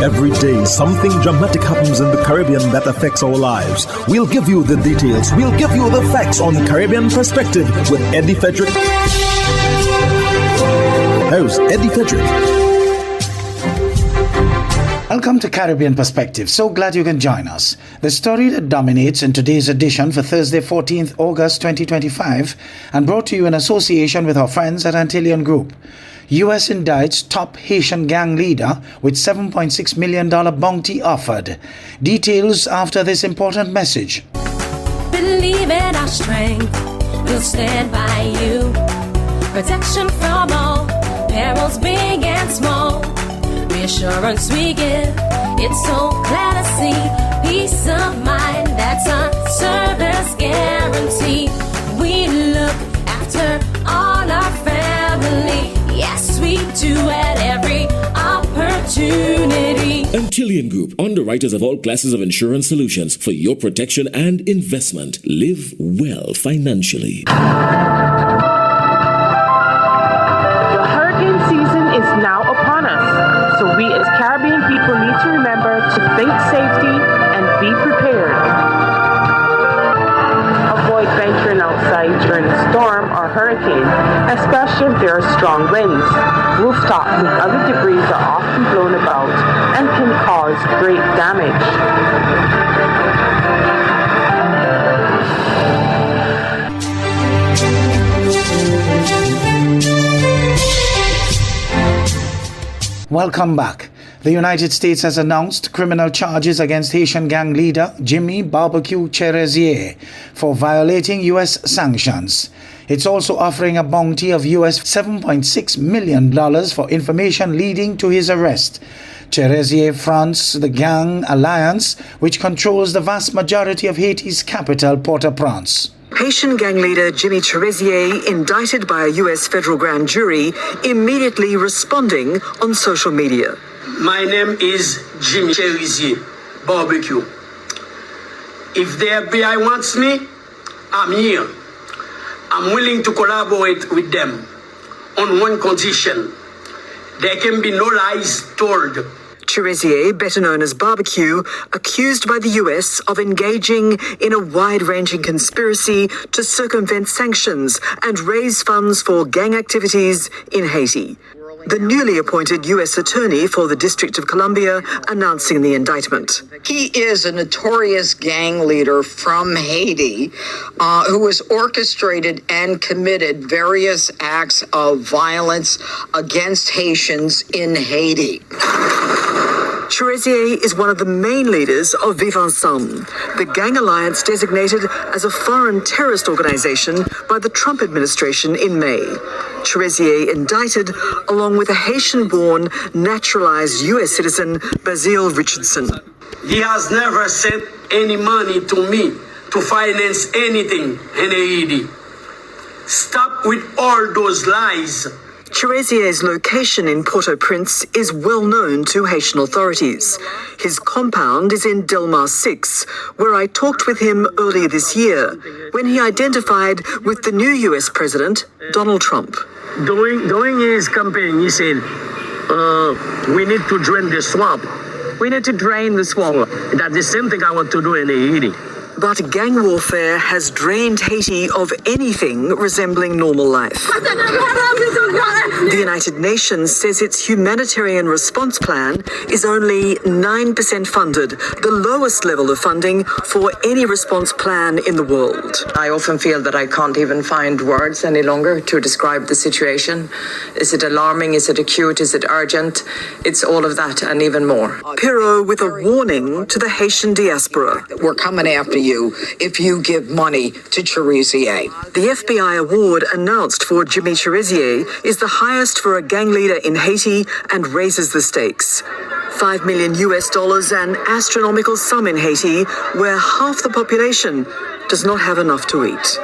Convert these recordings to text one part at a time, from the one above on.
Every day, something dramatic happens in the Caribbean that affects our lives. We'll give you the details. We'll give you the facts on Caribbean Perspective with Eddie Frederick. Host Eddie Frederick. Welcome to Caribbean Perspective. So glad you can join us. The story that dominates in today's edition for Thursday, 14th August 2025, and brought to you in association with our friends at Antillean Group. U.S. indicts top Haitian gang leader with $7.6 million bounty offered. Details after this important message. Believe in our strength, we'll stand by you. Protection from all perils, big and small. Reassurance we give, it's so glad to see. Peace of mind, that's our service guarantee. We look after all our family. Yes, we do at every opportunity. Antillean Group, underwriters of all classes of insurance solutions for your protection and investment. Live well financially. The hurricane season is now upon us, so we as Caribbean people need to remember to think safety and be prepared. Avoid venturing outside during a storm or hurricane, especially if there are strong winds. Rooftops and other debris are often blown about and can cause great damage. Welcome back. The United States has announced criminal charges against Haitian gang leader Jimmy Barbecue Cherezier for violating U.S. sanctions. It's also offering a bounty of U.S. $7.6 million for information leading to his arrest. Cherezier fronts the Gang Alliance, which controls the vast majority of Haiti's capital, Port-au-Prince. Haitian gang leader Jimmy Cherezier, indicted by a U.S. federal grand jury, immediately responding on social media. My name is Jimmy Cherezier, Barbecue. If the FBI wants me, I'm here. I'm willing to collaborate with them on one condition. There can be no lies told. Cherezier, better known as Barbecue, accused by the U.S. of engaging in a wide-ranging conspiracy to circumvent sanctions and raise funds for gang activities in Haiti. The newly appointed U.S. Attorney for the District of Columbia announcing the indictment. He is a notorious gang leader from Haiti who has orchestrated and committed various acts of violence against Haitians in Haiti. Cherezier is one of the main leaders of Vivre Ensemble, the gang alliance designated as a foreign terrorist organization by the Trump administration in May. Cherezier indicted along with a Haitian-born, naturalized U.S. citizen, Basil Richardson. He has never sent any money to me to finance anything in Haiti. Stop with all those lies. Cherezier's location in Port-au-Prince is well known to Haitian authorities. His compound is in Delmar 6, where I talked with him earlier this year, when he identified with the new U.S. President, Donald Trump. During his campaign, he said, we need to drain the swamp. We need to drain the swamp. That's the same thing I want to do in Haiti. But gang warfare has drained Haiti of anything resembling normal life. The United Nations says its humanitarian response plan is only 9% funded, the lowest level of funding for any response plan in the world. I often feel that I can't even find words any longer to describe the situation. Is it alarming? Is it acute? Is it urgent? It's all of that and even more. Pirot with a warning to the Haitian diaspora. We're coming after you if you give money to Cherezier. The FBI award announced for Jimmy Cherezier is the highest for a gang leader in Haiti and raises the stakes. $5 million, an astronomical sum in Haiti, where half the population does not have enough to eat.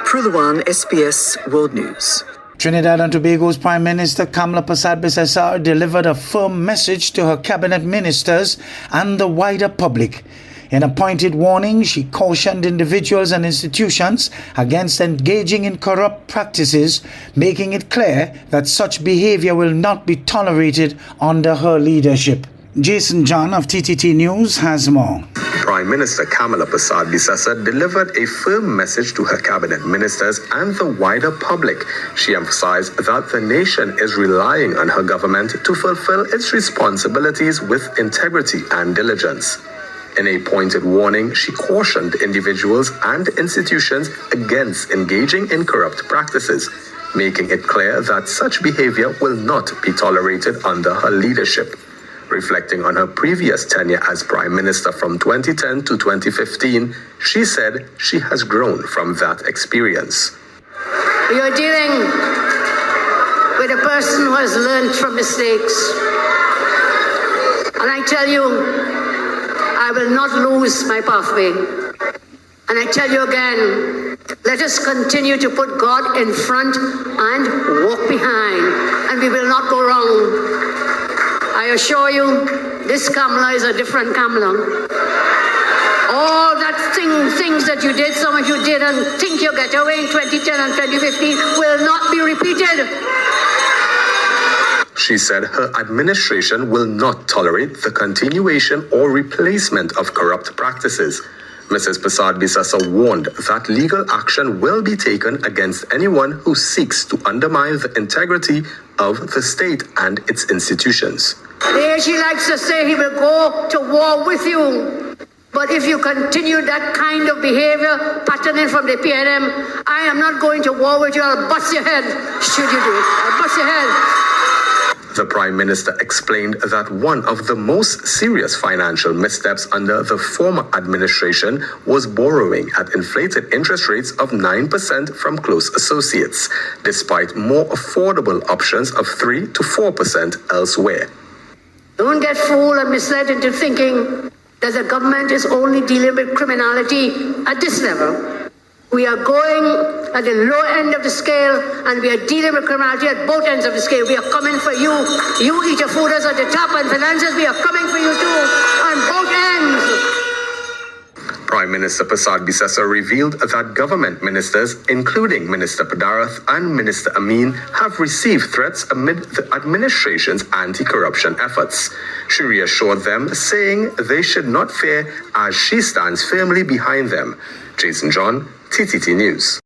Prulawan, SBS World News. Trinidad and Tobago's Prime Minister Kamla Persad-Bissessar delivered a firm message to her cabinet ministers and the wider public. In a pointed warning, she cautioned individuals and institutions against engaging in corrupt practices, making it clear that such behavior will not be tolerated under her leadership. Jason John of TTT News has more. Prime Minister Kamala Persad-Bissessar delivered a firm message to her cabinet ministers and the wider public. She emphasized that the nation is relying on her government to fulfill its responsibilities with integrity and diligence. In a pointed warning, she cautioned individuals and institutions against engaging in corrupt practices, making it clear that such behavior will not be tolerated under her leadership. Reflecting on her previous tenure as Prime Minister from 2010 to 2015, she said she has grown from that experience. You're dealing with a person who has learned from mistakes. And I tell you, I will not lose my pathway. And I tell you again, let us continue to put God in front and walk behind, and we will not go wrong. I assure you, this Kamala is a different Kamala. All that things that you did, some of you did, and think you get away in 2010 and 2015 will not be repeated. She said her administration will not tolerate the continuation or replacement of corrupt practices. Mrs. Persad-Bissessar warned that legal action will be taken against anyone who seeks to undermine the integrity of the state and its institutions. There she likes to say he will go to war with you. But if you continue that kind of behavior, patterning from the PNM, I am not going to war with you. I'll bust your head, should you do it. I'll bust your head. The Prime Minister explained that one of the most serious financial missteps under the former administration was borrowing at inflated interest rates of 9% from close associates, despite more affordable options of 3 to 4% elsewhere. Don't get fooled and misled into thinking that the government is only dealing with criminality at this level. We are going at the low end of the scale, and we are dealing with criminality at both ends of the scale. We are coming for you. You eat fooders at the top, and financiers, we are coming for you too, on both ends. Prime Minister Persad-Bissessar revealed that government ministers, including Minister Padarath and Minister Amin, have received threats amid the administration's anti-corruption efforts. She reassured them, saying they should not fear as she stands firmly behind them. Jason John, TTT News.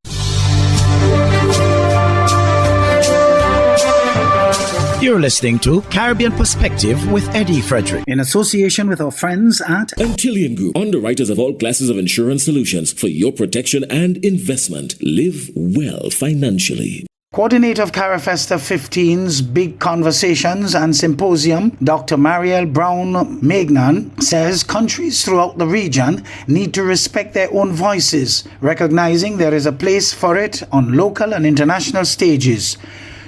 You're listening to Caribbean Perspective with Eddie Frederick, in association with our friends at Antillian Group, underwriters of all classes of insurance solutions for your protection and investment. Live well financially. Coordinator of CARIFESTA 15's Big Conversations and Symposium, Dr. Mariel Brown-Magnan, says countries throughout the region need to respect their own voices, recognizing there is a place for it on local and international stages.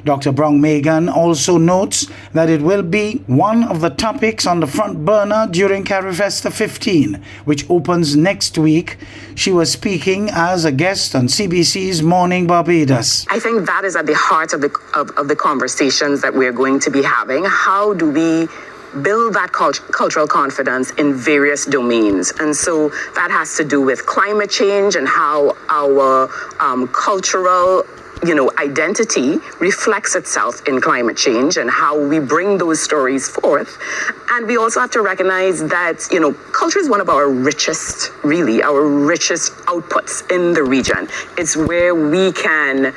Dr. Brown-Magnan also notes that it will be one of the topics on the front burner during CARIFESTA 15, which opens next week. She was speaking as a guest on CBC's Morning Barbados. I think that is at the heart of the conversations that we're going to be having. How do we build that cultural confidence in various domains? And so that has to do with climate change and how our cultural identity reflects itself in climate change and how we bring those stories forth. And we also have to recognize that, culture is one of our richest outputs in the region. It's where we can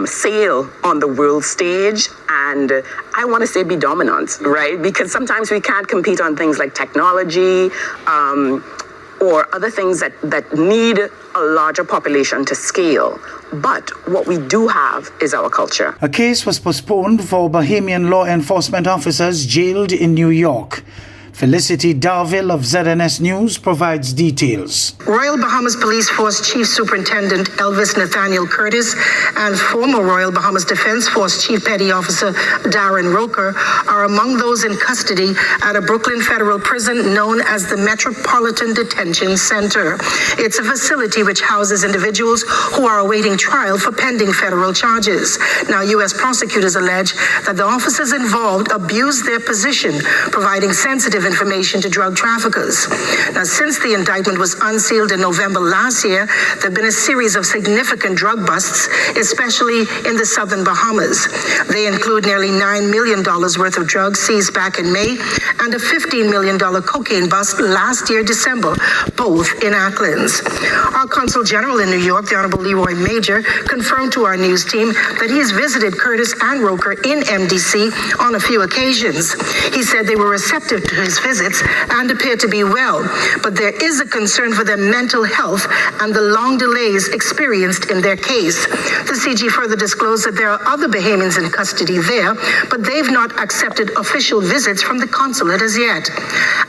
sail on the world stage and I want to say be dominant, right? Because sometimes we can't compete on things like technology, or other things that need a larger population to scale. But what we do have is our culture. A case was postponed for Bahamian law enforcement officers jailed in New York. Felicity Darville of ZNS News provides details. Royal Bahamas Police Force Chief Superintendent Elvis Nathaniel Curtis and former Royal Bahamas Defense Force Chief Petty Officer Darren Roker are among those in custody at a Brooklyn federal prison known as the Metropolitan Detention Center. It's a facility which houses individuals who are awaiting trial for pending federal charges. Now, U.S. prosecutors allege that the officers involved abused their position, providing sensitive sensitive information to drug traffickers. Now, since the indictment was unsealed in November last year, there have been a series of significant drug busts, especially in the southern Bahamas. They include nearly $9 million worth of drugs seized back in May and a $15 million cocaine bust last year, December, both in Acklands. Our Consul General in New York, the Honorable Leroy Major, confirmed to our news team that he has visited Curtis and Roker in MDC on a few occasions. He said they were receptive to his visits and appear to be well, but there is a concern for their mental health and the long delays experienced in their case. The CG further disclosed that there are other Bahamians in custody there, but they've not accepted official visits from the consulate as yet.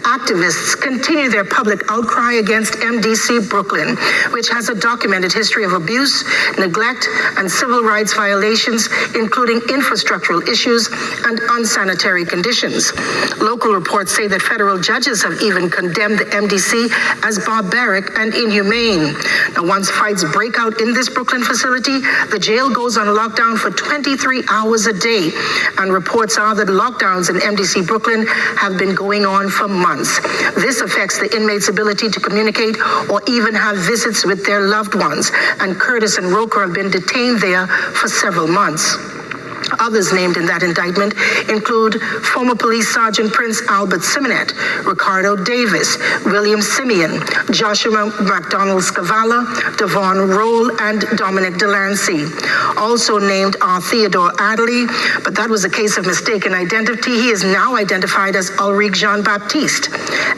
Activists continue their public outcry against MDC Brooklyn, which has a documented history of abuse, neglect, and civil rights violations, including infrastructural issues and unsanitary conditions. Local reports say that federal judges have even condemned the MDC as barbaric and inhumane. Now, once fights break out in this Brooklyn facility, the jail goes on lockdown for 23 hours a day, and reports are that lockdowns in MDC Brooklyn have been going on for months. This affects the inmates' ability to communicate or even have visits with their loved ones, and Curtis and Roker have been detained there for several months. Others named in that indictment include former Police Sergeant Prince Albert Simonet, Ricardo Davis, William Simeon, Joshua McDonald Scavala, Devon Roll, and Dominic Delancey. Also named are Theodore Adderley, but that was a case of mistaken identity. He is now identified as Ulrich Jean-Baptiste,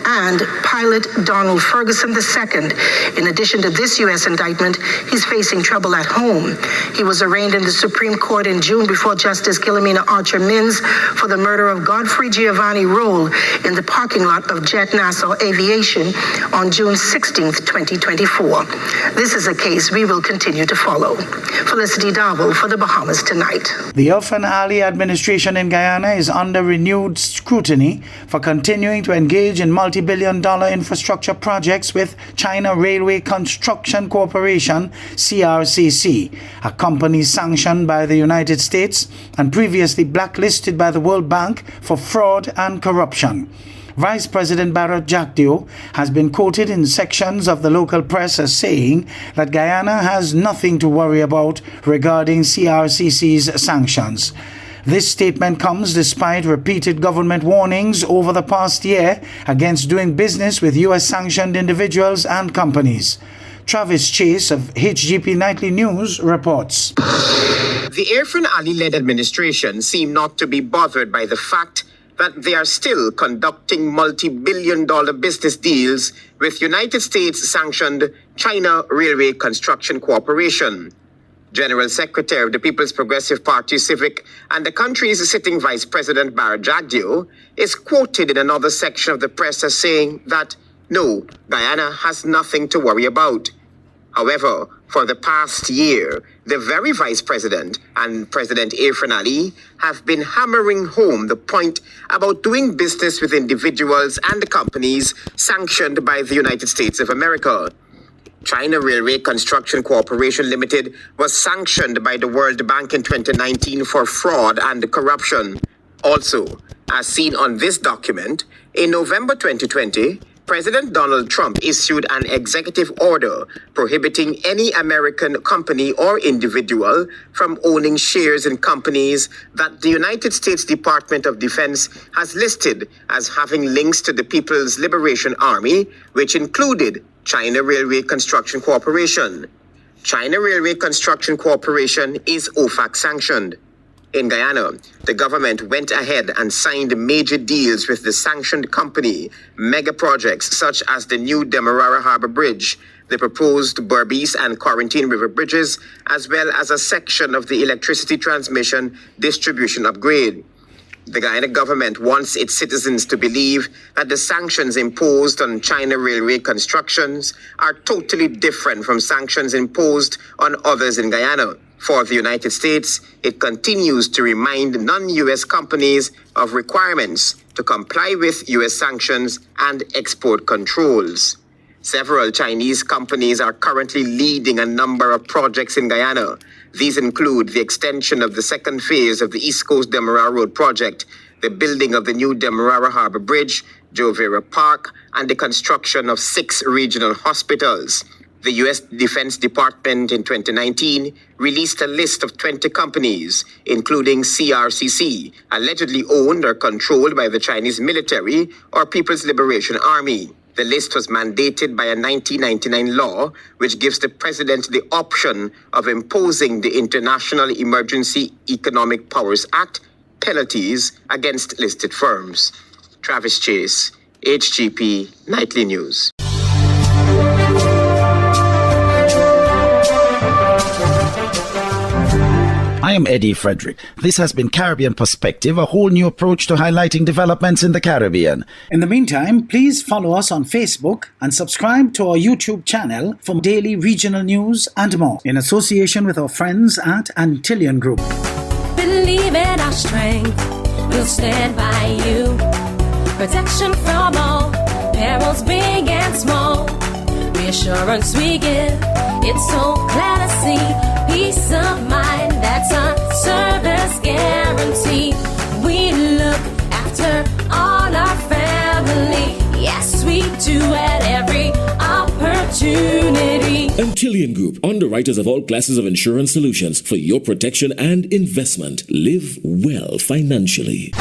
and pilot Donald Ferguson II. In addition to this U.S. indictment, he's facing trouble at home. He was arraigned in the Supreme Court in June before Justice Gilomena Archer Mins for the murder of Godfrey Giovanni Roll in the parking lot of Jet Nassau Aviation on June 16, 2024. This is a case we will continue to follow. Felicity Darwell for the Bahamas Tonight. The Irfan Ali administration in Guyana is under renewed scrutiny for continuing to engage in multi-billion-dollar infrastructure projects with China Railway Construction Corporation, CRCC, a company sanctioned by the United States and previously blacklisted by the World Bank for fraud and corruption. Vice President Barrett Jagdeo has been quoted in sections of the local press as saying that Guyana has nothing to worry about regarding CRCC's sanctions. This statement comes despite repeated government warnings over the past year against doing business with U.S.-sanctioned individuals and companies. Travis Chase of HGP Nightly News reports. The Irfan Ali-led administration seem not to be bothered by the fact that they are still conducting multi-billion-dollar business deals with United States-sanctioned China Railway Construction Corporation. General Secretary of the People's Progressive Party Civic and the country's sitting Vice President Barrett Jagdeo is quoted in another section of the press as saying that, no, Guyana has nothing to worry about. However, for the past year, the very Vice President and President Irfan Ali have been hammering home the point about doing business with individuals and companies sanctioned by the United States of America. China Railway Construction Corporation Limited was sanctioned by the World Bank in 2019 for fraud and corruption. Also, as seen on this document, in November 2020, President Donald Trump issued an executive order prohibiting any American company or individual from owning shares in companies that the United States Department of Defense has listed as having links to the People's Liberation Army, which included China Railway Construction Corporation. China Railway Construction Corporation is OFAC sanctioned. In Guyana, the government went ahead and signed major deals with the sanctioned company, mega projects such as the new Demerara Harbor Bridge, the proposed Berbice and Quarantine River bridges, as well as a section of the electricity transmission distribution upgrade. The Guyana government wants its citizens to believe that the sanctions imposed on China Railway constructions are totally different from sanctions imposed on others in Guyana. For the United States, it continues to remind non-U.S. companies of requirements to comply with U.S. sanctions and export controls. Several Chinese companies are currently leading a number of projects in Guyana. These include the extension of the second phase of the East Coast Demerara Road project, the building of the new Demerara Harbour Bridge, Jovera Park, and the construction of 6 regional hospitals. The U.S. Defense Department in 2019 released a list of 20 companies, including CRCC, allegedly owned or controlled by the Chinese military or People's Liberation Army. The list was mandated by a 1999 law, which gives the president the option of imposing the International Emergency Economic Powers Act penalties against listed firms. Travis Chase, HGP Nightly News. I am Eddie Frederick. This has been Caribbean Perspective, a whole new approach to highlighting developments in the Caribbean. In the meantime, please follow us on Facebook and subscribe to our YouTube channel for daily regional news and more, in association with our friends at Antillian Group. Believe in our strength, we'll stand by you. Protection from all perils, big and small. Reassurance we give, it's so clear to see. Peace of mind, that's our service guarantee. We look after all our family. Yes, we do at every opportunity. Antillian Group, underwriters of all classes of insurance solutions for your protection and investment. Live well financially.